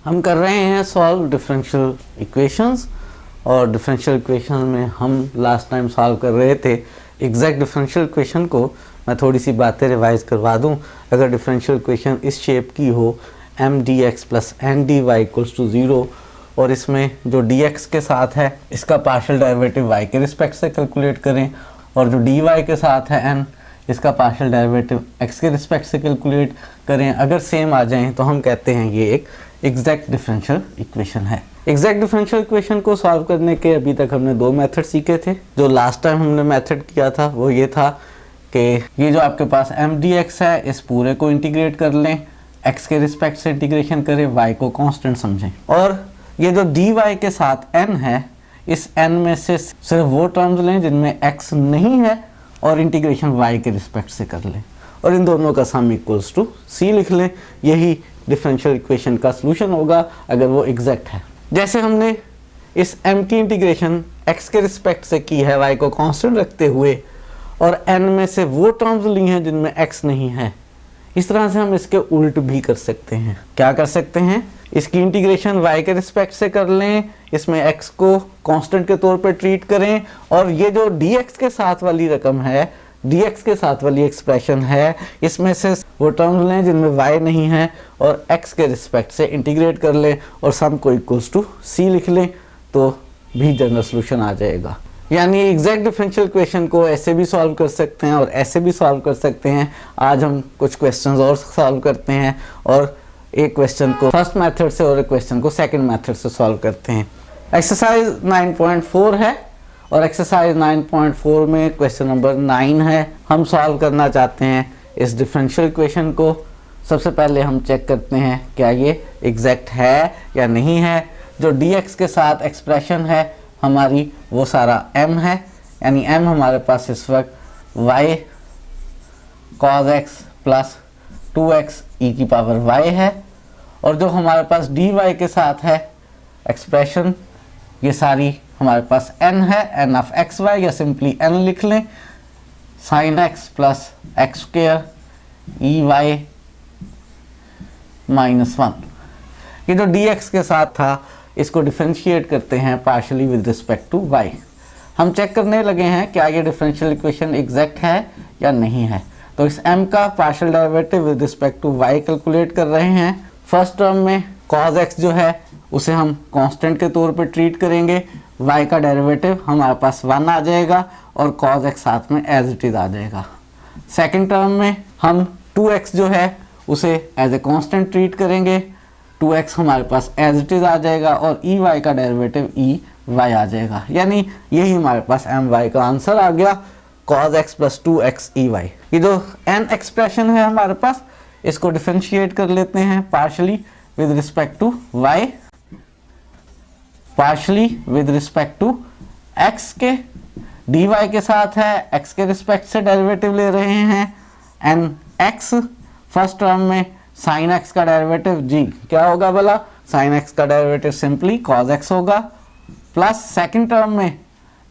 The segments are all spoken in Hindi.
हम कर रहे हैं सॉल्व डिफरेंशियल इक्वेशंस और डिफरेंशियल इक्वेशन में हम लास्ट टाइम सॉल्व कर रहे थे एग्जैक्ट डिफरेंशियल इक्वेशन को। मैं थोड़ी सी बातें रिवाइज करवा दूं। अगर डिफरेंशियल इक्वेशन इस शेप की हो M D X plus N D Y equals to 0 और इसमें जो डी एक्स के साथ है इसका पार्शियल डेरिवेटिव वाई के रिस्पेक्ट से कैलकुलेट करें और जो डी वाई के साथ है एन इसका पार्शियल डेरिवेटिव एक्स के रिस्पेक्ट से कैलकुलेट करें। अगर सेम आ जाएं तो हम कहते हैं ये एक एग्जैक्ट डिफरेंशियल इक्वेशन है। एग्जैक्ट डिफरेंशियल इक्वेशन को सॉल्व करने के अभी तक हमने दो मेथड सीखे थे। जो लास्ट टाइम हमने मेथड किया था वो ये था कि ये जो आपके पास एम डी एक्स है इस पूरे को इंटीग्रेट कर लें, एक्स के रिस्पेक्ट से इंटीग्रेशन करें, वाई को कांस्टेंट समझें और ये जो डी वाई के साथ एन है इस एन में से सिर्फ वो टर्म्स लें जिनमें एक्स नहीं है और इंटीग्रेशन वाई के रिस्पेक्ट से कर लें और इन दोनों का सम इक्वल्स टू सी लिख लें। यही डिफरेंशियल इक्वेशन का सॉल्यूशन होगा अगर वो एग्जैक्ट है। जैसे हमने इस m की इंटीग्रेशन x के रिस्पेक्ट से की है y को कांस्टेंट रखते हुए और n में से वो टर्म्स ली हैं जिनमें x नहीं है, इस तरह से हम इसके उल्ट भी कर सकते हैं। क्या कर सकते हैं? इसकी इंटीग्रेशन y के रिस्पेक्ट से कर लें, इसमें x को कांस्टेंट के तौर पर ट्रीट करें और ये जो dx के साथ वाली रकम है, dx के साथ वाली एक्सप्रेशन है, इसमें से वो टर्म्स लें जिनमें y नहीं है और x के रिस्पेक्ट से इंटीग्रेट कर लें और सम को इक्वल्स टू c लिख लें तो भी जनरल सॉल्यूशन आ जाएगा। यानी एग्जैक्ट डिफरेंशियल इक्वेशन को ऐसे भी सॉल्व कर सकते हैं और ऐसे भी सॉल्व कर सकते हैं। आज हम कुछ क्वेश्चंस और सॉल्व करते हैं और एक क्वेश्चन को फर्स्ट मेथड से और एक क्वेश्चन को सेकंड मेथड से सॉल्व करते हैं। एक्सरसाइज 9.4 है और एक्सरसाइज 9.4 में क्वेश्चन नंबर 9 है। हम सॉल्व करना चाहते हैं इस डिफरेंशियल इक्वेशन को। सबसे पहले हम चेक करते हैं क्या ये एग्जैक्ट है या नहीं है। जो dx के साथ एक्सप्रेशन है हमारी वो सारा m है, यानी m हमारे पास इस वक्त y cos x plus 2x e की पावर y है और जो हमारे पास dy के साथ है एक्सप्रेशन ये सारी हमारे पास n है, n ऑफ एक्स वाई या सिंपली n लिख लें, sin x plus X square E Y minus 1। ये जो dx के साथ था इसको डिफरेंशिएट करते हैं partially with respect to y। हम चेक करने लगे हैं क्या ये डिफरेंशियल इक्वेशन एग्जैक्ट है या नहीं है। तो इस m का partial derivative with respect to y calculate कर रहे हैं। फर्स्ट टर्म में cos x जो है उसे हम कांस्टेंट के तौर पे ट्रीट करेंगे, y का डेरिवेटिव हमारे पास 1 आ जाएगा और cos x साथ में एज इट इज आ जाएगा। सेकंड टर्म में हम 2x जो है उसे एज ए कांस्टेंट ट्रीट करेंगे, 2x हमारे पास एज इट इज आ जाएगा और ई वाई का डेरिवेटिव ई वाई आ जाएगा। यानी यही हमारे पास एम वाई का आंसर आ गया, cos x plus 2x E Y. ये जो n एक्सप्रेशन है हमारे पास इसको डिफरेंशिएट कर लेते हैं partially with respect to y, partially with respect to x के dy के साथ है, x के रिस्पेक्ट से डेरिवेटिव ले रहे हैं एन एक्स। फर्स्ट टर्म में sin x का डेरिवेटिव g क्या होगा भला? sin x का डेरिवेटिव सिंपली cos x होगा प्लस सेकंड टर्म में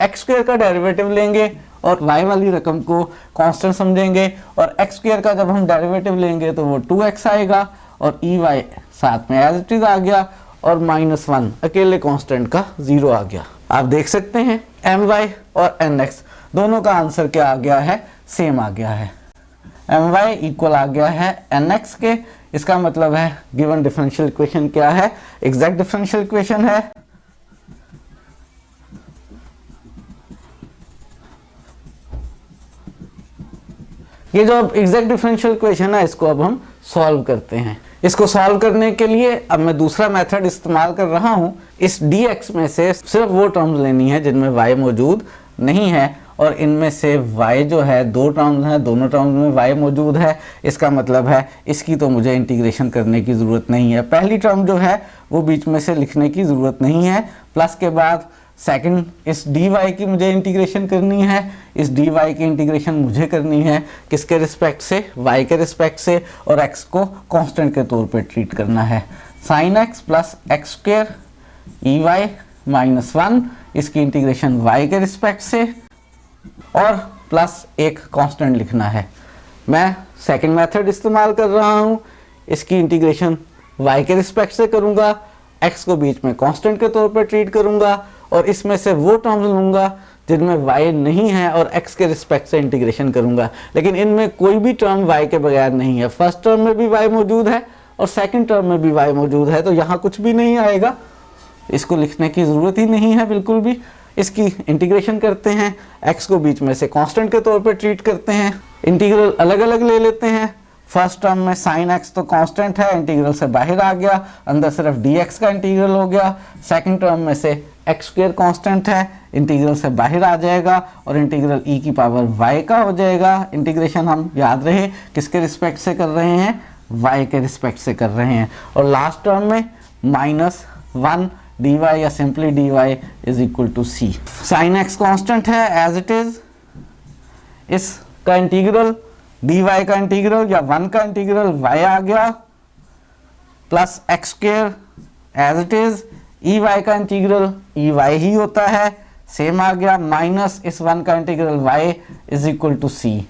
x स्क्वायर का डेरिवेटिव लेंगे और y वाली रकम को कांस्टेंट समझेंगे और x स्क्वायर का जब हम डेरिवेटिव लेंगे तो वो 2x आएगा और ई वाई साथ में एज इट इज आ गया और माइनस 1 अकेले कांस्टेंट का 0 आ गया। आप देख सकते हैं एम वाई और एन एक्स दोनों का आंसर क्या आ गया है? सेम आ गया है। एम वाई इक्वल आ गया है एन एक्स के। इसका मतलब है गिवन डिफरेंशियल इक्वेशन क्या है? एग्जैक्ट डिफरेंशियल इक्वेशन है। ये जो अब एग्जैक्ट डिफरेंशियल इक्वेशन है इसको अब हम सॉल्व करते हैं। इसको सॉल्व करने के लिए अब मैं दूसरा मेथड इस्तेमाल कर रहा हूँ। इस dx में से सिर्फ वो टर्म्स लेनी है जिनमें y मौजूद नहीं है और इनमें से y जो है दो टर्म्स हैं, दोनों टर्म्स में y मौजूद है। इसका मतलब है इसकी तो मुझे इंटीग्रेशन करने की ज़रूरत नहीं है। पहली टर्म जो है वो बीच में से लिखने की ज़रूरत नहीं है। प्लस के बाद सेकंड इस dy की मुझे इंटीग्रेशन करनी है। इस dy की इंटीग्रेशन मुझे करनी है किसके रिस्पेक्ट से? y के रिस्पेक्ट से और x को कांस्टेंट के तौर पे ट्रीट करना है। sin x plus X square E Y minus 1 इसकी इंटीग्रेशन y के रिस्पेक्ट से और प्लस एक कांस्टेंट लिखना है। मैं सेकंड मेथड इस्तेमाल कर रहा हूँ। इसकी इंटीग्रेशन y के रिस्पेक्ट से करूंगा, x को बीच में कांस्टेंट के तौर पर ट्रीट करूंगा और इसमें से वो टर्म्स लूंगा जिनमें y नहीं है और x के रिस्पेक्ट से इंटीग्रेशन करूंगा। लेकिन इनमें कोई भी टर्म y के बगैर नहीं है। फर्स्ट टर्म में भी y मौजूद है और सेकंड टर्म में भी y मौजूद है, तो यहाँ कुछ भी नहीं आएगा, इसको लिखने की ज़रूरत ही नहीं है बिल्कुल भी। इसकी इंटीग्रेशन करते हैं, x को बीच में से कांस्टेंट के तौर पर ट्रीट करते हैं, इंटीग्रल अलग अलग ले लेते हैं। फर्स्ट टर्म में sin x तो कांस्टेंट है, इंटीग्रल से बाहर आ गया, अंदर सिर्फ dx का इंटीग्रल हो गया। सेकंड टर्म में से x स्क्वायर कांस्टेंट है, इंटीग्रल से बाहर आ जाएगा और इंटीग्रल e की पावर y का हो जाएगा। इंटीग्रेशन हम याद रहे किसके रिस्पेक्ट से कर रहे हैं, y के रिस्पेक्ट से कर रहे हैं। और लास्ट टर्म में -1 dy या सिंपली dy is equal to c। sin x constant है एज इट इज, इसका इंटीग्रल dy का इंटीग्रल या 1 का इंटीग्रल y आ गया, plus x square as it is, ey का इंटीग्रल ey ही होता है, सेम आ गया, माइनस इस 1 का integral y is equal to c।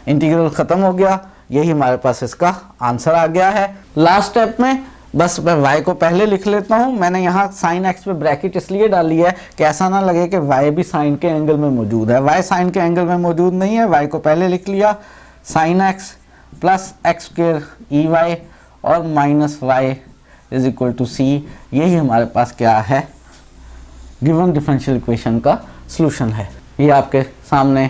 Integral खत्म हो गया, यही हमारे पास इसका आंसर आ गया है। लास्ट स्टेप में बस मैं y को पहले लिख लेता हूँ। मैंने यहाँ sin x पे ब्रैकेट इसलिए डाली है कि ऐसा ना लगे कि y भी साइन के एंगल में मौजूद है। y साइन के एंगल में मौजूद नहीं है, y को पहले लिख लिया, sin x plus x square ey और minus y is equal to c। यही हमारे पास क्या है, गिवन डिफरेंशियल इक्वेशन का सॉल्यूशन है। ये आपके सामने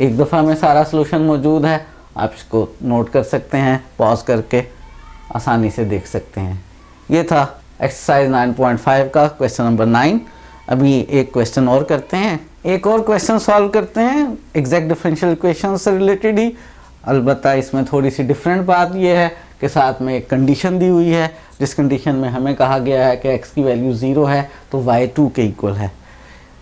एक दफ़ा में सारा सॉल्यूशन मौजूद है, आप इसको नोट कर सकते हैं, पॉज करके आसानी से देख सकते हैं। ये था एक्सरसाइज 9.5 का क्वेश्चन नंबर 9। अभी एक क्वेश्चन और करते हैं, एक और क्वेश्चन सॉल्व करते हैं एग्जैक्ट डिफरेंशियल इक्वेशन से रिलेटेड ही। अलबत्ता इसमें थोड़ी सी डिफरेंट बात यह है कि साथ में एक कंडीशन दी हुई है, जिस कंडीशन में हमें कहा गया है कि x की वैल्यू 0 है तो y 2 के इक्वल है।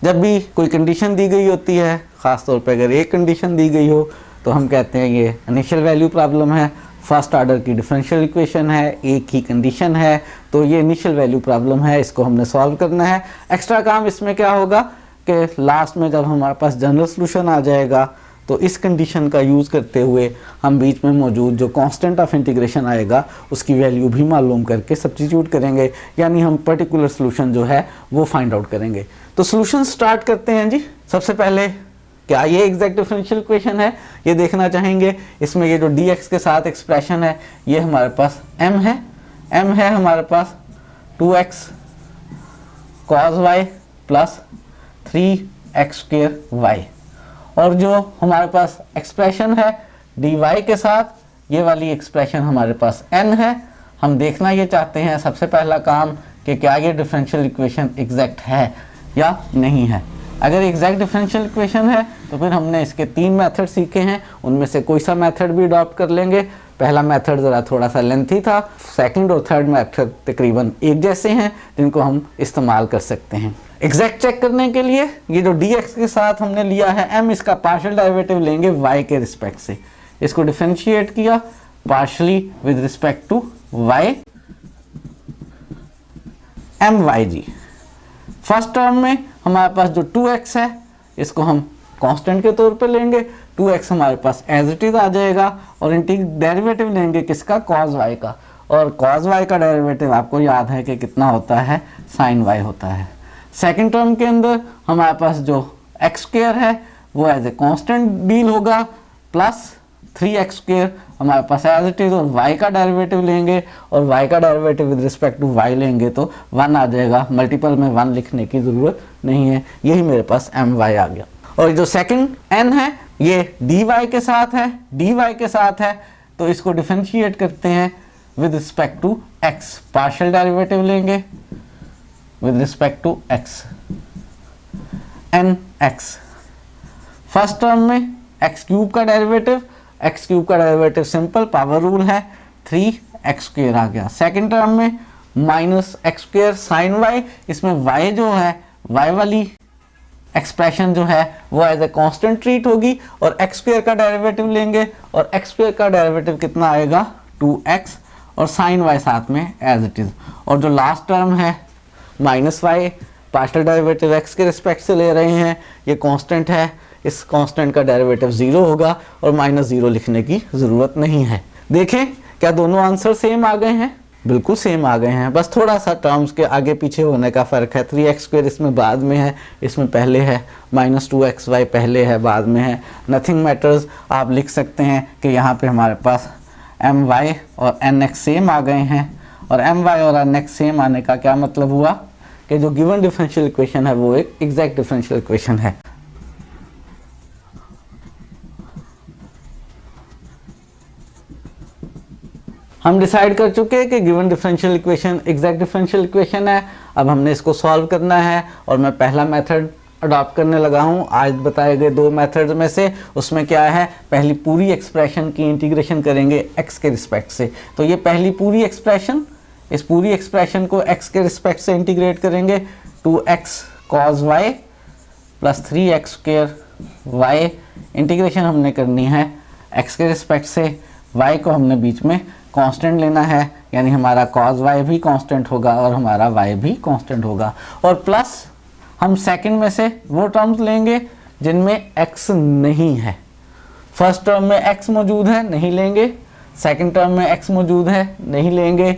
जब भी कोई कंडीशन दी गई होती है, ख़ास तौर पे अगर एक कंडीशन दी गई हो, तो हम कहते हैं ये इनिशियल वैल्यू प्रॉब्लम है, फर्स्ट ऑर्डर की डिफरेंशियल इक्वेशन है, एक ही कंडीशन है, तो ये इनिशियल वैल्यू प्रॉब्लम है, इसको हमने सॉल्व करना है। एक्स्ट्रा काम इसमें क्या होगा कि लास्ट में जब हमारे पास जनरल सॉल्यूशन आ जाएगा तो इस कंडीशन का यूज़ करते हुए हम बीच में मौजूद जो कांस्टेंट ऑफ इंटीग्रेशन आएगा उसकी वैल्यू भी मालूम करके सब्स्टिट्यूट करेंगे, यानी हम पर्टिकुलर सॉल्यूशन जो है वो फाइंड आउट करेंगे। तो सॉल्यूशन स्टार्ट करते हैं जी। सबसे पहले क्या ये एग्जैक्ट डिफरेंशियल इक्वेशन है, ये देखना चाहेंगे। इसमें ये जो dx के साथ एक्सप्रेशन है ये हमारे पास m है हमारे पास 2x cos y plus 3x square y, और जो हमारे पास एक्सप्रेशन है dy के साथ ये वाली एक्सप्रेशन हमारे पास n है। हम देखना ये चाहते हैं सबसे पहला काम कि क्या ये डिफरेंशियल इक्वेशन एग्जैक्ट है या नहीं है। अगर एग्जैक्ट डिफरेंशियल इक्वेशन है तो फिर हमने इसके 3 मेथड सीखे हैं, उनमें से कोई सा मेथड भी अडॉप्ट कर लेंगे। पहला मेथड ज़रा थोड़ा सा लेंथी था, सेकंड और थर्ड मेथड तकरीबन एक जैसे हैं जिनको हम इस्तेमाल कर सकते हैं। एग्जैक्ट चेक करने के लिए ये जो dx के साथ हमने लिया है m, इसका पार्शियल डेरिवेटिव लेंगे y के रिस्पेक्ट से। इसको डिफरेंशिएट किया partially with respect to y my। First term में हमारे पास जो 2x है इसको हम कांस्टेंट के तौर पे लेंगे, 2x हमारे पास एज इट इज आ जाएगा, और डेरिवेटिव लेंगे किसका, cos y का, और cos y का डेरिवेटिव आपको याद है कि कितना होता है, sin y होता है। सेकंड टर्म के अंदर हमारे पास जो x स्क्वायर है वो एज ए कांस्टेंट डील होगा, प्लस 3x स्क्वायर हमारे पास एज इट इज, और y का डेरिवेटिव लेंगे, और y का derivative with respect to y लेंगे तो 1 आ जाएगा। मल्टीपल में 1 लिखने की ज़रूरत नहीं है, यही मेरे पास my आ गया। और जो सेकंड n है ये dy के साथ है, तो इसको डिफरेंशिएट करते हैं with respect to x, partial derivative लेंगे with respect to x, nx। First term में x क्यूब का डेरिवेटिव सिंपल पावर रूल है, 3x स्क्वायर आ गया। सेकंड टर्म में minus x square sine y, इसमें y जो है y वाली एक्सप्रेशन जो है वो एज ए कांस्टेंट ट्रीट होगी, और x स्क्वायर का डेरिवेटिव लेंगे, और x स्क्वायर का डेरिवेटिव कितना आएगा, 2x, और साइन y साथ में एज इट इज। और जो लास्ट टर्म है minus y, partial derivative x के रिस्पेक्ट से ले रहे हैं, ये कांस्टेंट है, इस कांस्टेंट का डेरिवेटिव 0 होगा, और -0 लिखने की ज़रूरत नहीं है। देखें क्या दोनों आंसर सेम आ गए हैं। बिल्कुल सेम आ गए हैं, बस थोड़ा सा टर्म्स के आगे पीछे होने का फ़र्क है। 3x² इसमें बाद में है, इसमें पहले है, -2xy पहले है, बाद में है, नथिंग मैटर्स। आप लिख सकते हैं कि यहाँ पे हमारे पास my और nx सेम आ गए हैं, और my और nx सेम आने का क्या मतलब हुआ कि जो गिवन डिफरेंशियल इक्वेशन है वो एक एग्जैक्ट डिफरेंशियल इक्वेशन है। हम डिसाइड कर चुके हैं कि given differential equation exact differential equation है। अब हमने इसको सॉल्व करना है, और मैं पहला मेथड अडॉप्ट करने लगा हूँ आज बताए गए 2 मेथड्स में से। उसमें क्या है, पहली पूरी एक्सप्रेशन की इंटीग्रेशन करेंगे x के रिस्पेक्ट से। तो ये पहली पूरी एक्सप्रेशन, इस पूरी एक्सप्रेशन को x के रिस्पेक्ट से इंटीग्रेट करेंगे। 2x cos y plus 3x² y। Integration हमने करनी है x के रिस्पेक्ट से, y को हमने बीच में कांस्टेंट लेना है, यानी हमारा cos y भी कांस्टेंट होगा और हमारा y भी कांस्टेंट होगा। और प्लस हम सेकंड में से वो टर्म्स लेंगे जिनमें x नहीं है। फर्स्ट टर्म में x मौजूद है, नहीं लेंगे। सेकंड टर्म में x मौजूद है, नहीं लेंगे।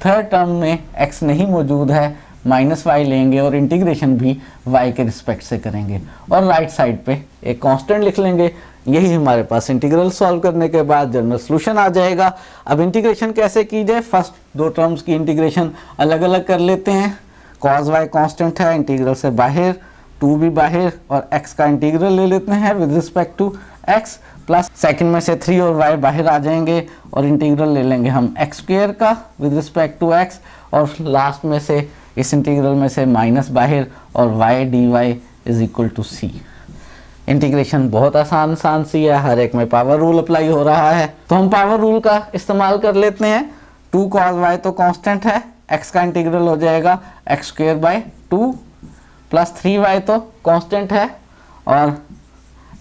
थर्ड टर्म में x नहीं मौजूद है, -y लेंगे, और इंटीग्रेशन भी y के रिस्पेक्ट से करेंगे, और राइट साइड पे एक कांस्टेंट लिख लेंगे। यही हमारे पास इंटीग्रल सॉल्व करने के बाद जनरल सॉल्यूशन आ जाएगा। अब इंटीग्रेशन कैसे की जाए, फर्स्ट 2 टर्म्स की इंटीग्रेशन अलग अलग कर लेते हैं। cos y कांस्टेंट है, इंटीग्रल से बाहर, 2 भी बाहर, और x का इंटीग्रल ले लेते हैं with respect to x, plus second में से 3 और y बाहर आ जाएंगे, और इंटीग्रल ले लेंगे हम x² का विद रिस्पेक्ट टू x, और लास्ट में से इस इंटीग्रल में से माइनस बाहर, और y dy is equal to c। Integration बहुत आसान सी है, हर एक में पावर रूल अप्लाई हो रहा है, तो हम पावर रूल का इस्तेमाल कर लेते हैं। 2 cos y तो कांस्टेंट है, x का इंटीग्रल हो जाएगा x²/2, प्लस 3y तो कांस्टेंट है, और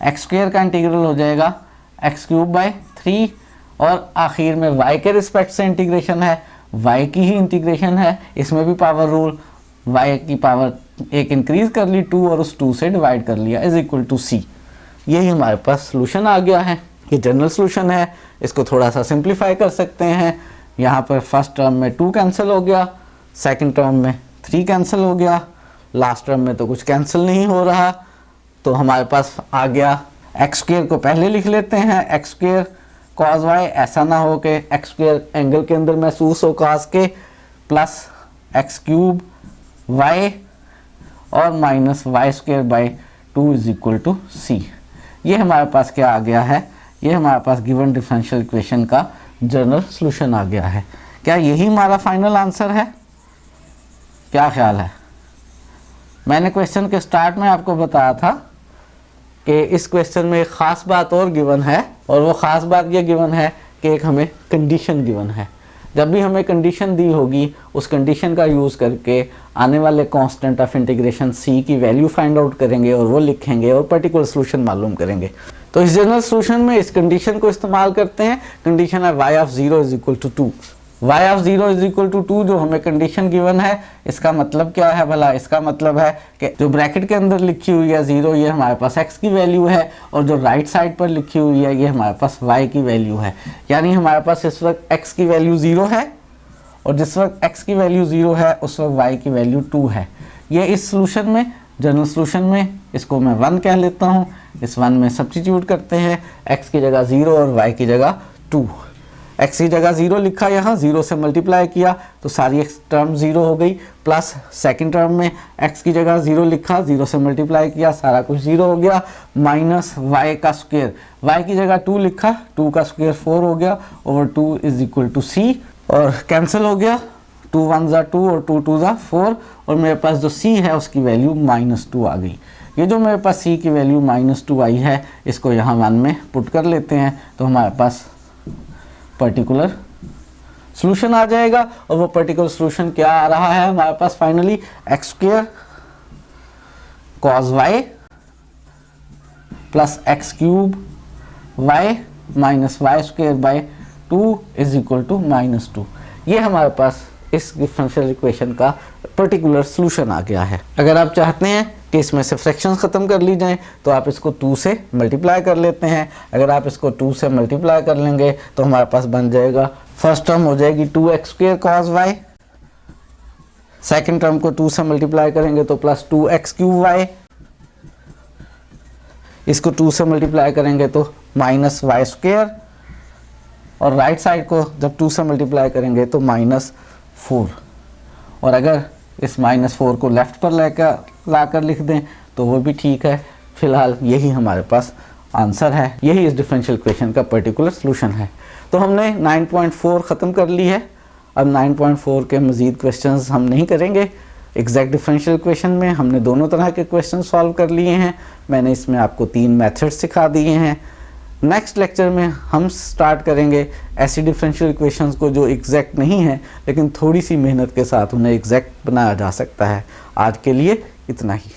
x² का इंटीग्रल हो जाएगा x³ और आखिर में y के रिस्पेक्ट से इंटीग्रेशन है, y की ही इंटीग्रेशन है, इसमें भी पावर रूल, y की पावर एक इंक्रीज कर ली 2 और उस 2 से डिवाइड कर लिया, इज इक्वल टू c। यही हमारे पास सॉल्यूशन आ गया है। ये जनरल सॉल्यूशन है, इसको थोड़ा सा सिंप्लीफाई कर सकते हैं। यहाँ पर फर्स्ट टर्म में 2 कैंसिल हो गया, सेकंड टर्म में 3 कैंसिल हो गया, लास्ट टर्म में तो कुछ कैंसिल नहीं हो रहा, तो हमारे पास आ गया x² को पहले लिख लेते हैं, x² cos y, ऐसा ना हो कि x² एंगल के अंदर महसूस हो cos के, प्लस x³ y और माइनस y²/2 is equal to c। ये हमारे पास क्या आ गया है, ये हमारे पास गिवन डिफरेंशियल इक्वेशन का जनरल सॉल्यूशन आ गया है। क्या यही हमारा फाइनल आंसर है? क्या ख्याल है? मैंने क्वेश्चन के स्टार्ट में आपको बताया था कि इस क्वेश्चन में एक ख़ास बात और गिवन है, और वो ख़ास बात ये गिवन है कि एक हमें कंडीशन गिवन है। जब भी हमें कंडीशन दी होगी, उस कंडीशन का यूज़ करके आने वाले कांस्टेंट ऑफ इंटीग्रेशन c की वैल्यू फाइंड आउट करेंगे, और वो लिखेंगे और पर्टिकुलर सॉल्यूशन मालूम करेंगे। तो इस जनरल सॉल्यूशन में इस कंडीशन को इस्तेमाल करते हैं। कंडीशन है y of 0 is equal to 2। y of 0 is equal to 2 जो हमें कंडीशन गिवन है, इसका मतलब क्या है भला? इसका मतलब है कि जो ब्रैकेट के अंदर लिखी हुई है 0, ये हमारे पास x की वैल्यू है, और जो राइट साइड पर लिखी हुई है ये हमारे पास y की वैल्यू है। यानी हमारे पास इस वक्त x की वैल्यू 0 है, और जिस वक्त x की वैल्यू 0 है उस वक्त y की वैल्यू 2 है। ये इस सॉल्यूशन में, जनरल सॉल्यूशन में, इसको मैं 1 कह लेता हूँ। इस 1 में सब्स्टिट्यूट करते हैं, x की जगह 0 और y की जगह 2। x की जगह 0 लिखा, यहाँ 0 से मल्टीप्लाई किया तो सारी x टर्म 0 हो गई, प्लस सेकंड टर्म में x की जगह 0 लिखा, 0 से मल्टीप्लाई किया, सारा कुछ 0 हो गया, माइनस y का स्क्वायर, y की जगह 2 लिखा, 2 का स्क्वायर 4 हो गया, over 2 is equal to c, और कैंसिल हो गया, 2 1 ज़ा 2 और 2 2 ज़ा 4, और मेरे पास जो c है उसकी वैल्यू -2 आ गई। ये जो मेरे पास c की वैल्यू -2 आई है, इसको यहाँ 1 में पुट कर लेते हैं, तो हमारे पास पर्टिकुलर सॉल्यूशन आ जाएगा। और वो पर्टिकुलर सॉल्यूशन क्या आ रहा है हमारे पास finally, x² cos y plus x³ y minus y²/2 is equal to -2। ये हमारे पास इस डिफरेंशियल इक्वेशन का पर्टिकुलर सॉल्यूशन आ गया है। अगर आप चाहते हैं कि इसमें से फ्रैक्शंस ख़त्म कर ली जाएं तो आप इसको 2 से मल्टीप्लाई कर लेते हैं। अगर आप इसको 2 से मल्टीप्लाई कर लेंगे तो हमारे पास बन जाएगा फर्स्ट टर्म हो जाएगी 2x² cos y, second term को 2 से मल्टीप्लाई करेंगे तो प्लस 2x³ y, इसको 2 से मल्टीप्लाई करेंगे तो -y², और राइट साइड को जब 2 से मल्टीप्लाई करेंगे तो -4, और अगर इस -4 को लेफ्ट पर लाकर लिख दें तो वो भी ठीक है। फिलहाल यही हमारे पास आंसर है, यही इस डिफरेंशियल इक्वेशन का पर्टिकुलर सॉल्यूशन है। तो हमने 9.4 ख़त्म कर ली है। अब 9.4 के मज़ीद क्वेश्चंस हम नहीं करेंगे। एग्जैक्ट डिफरेंशियल इक्वेशन में हमने दोनों तरह के क्वेश्चन सॉल्व कर लिए हैं। मैंने इसमें आपको 3 मेथड्स सिखा दिए हैं। नेक्स्ट लेक्चर में हम स्टार्ट करेंगे ऐसी डिफरेंशियल इक्वेशंस को जो एग्जैक्ट नहीं है, लेकिन थोड़ी सी मेहनत के साथ उन्हें एग्जैक्ट बनाया जा सकता है। आज के लिए इतना ही।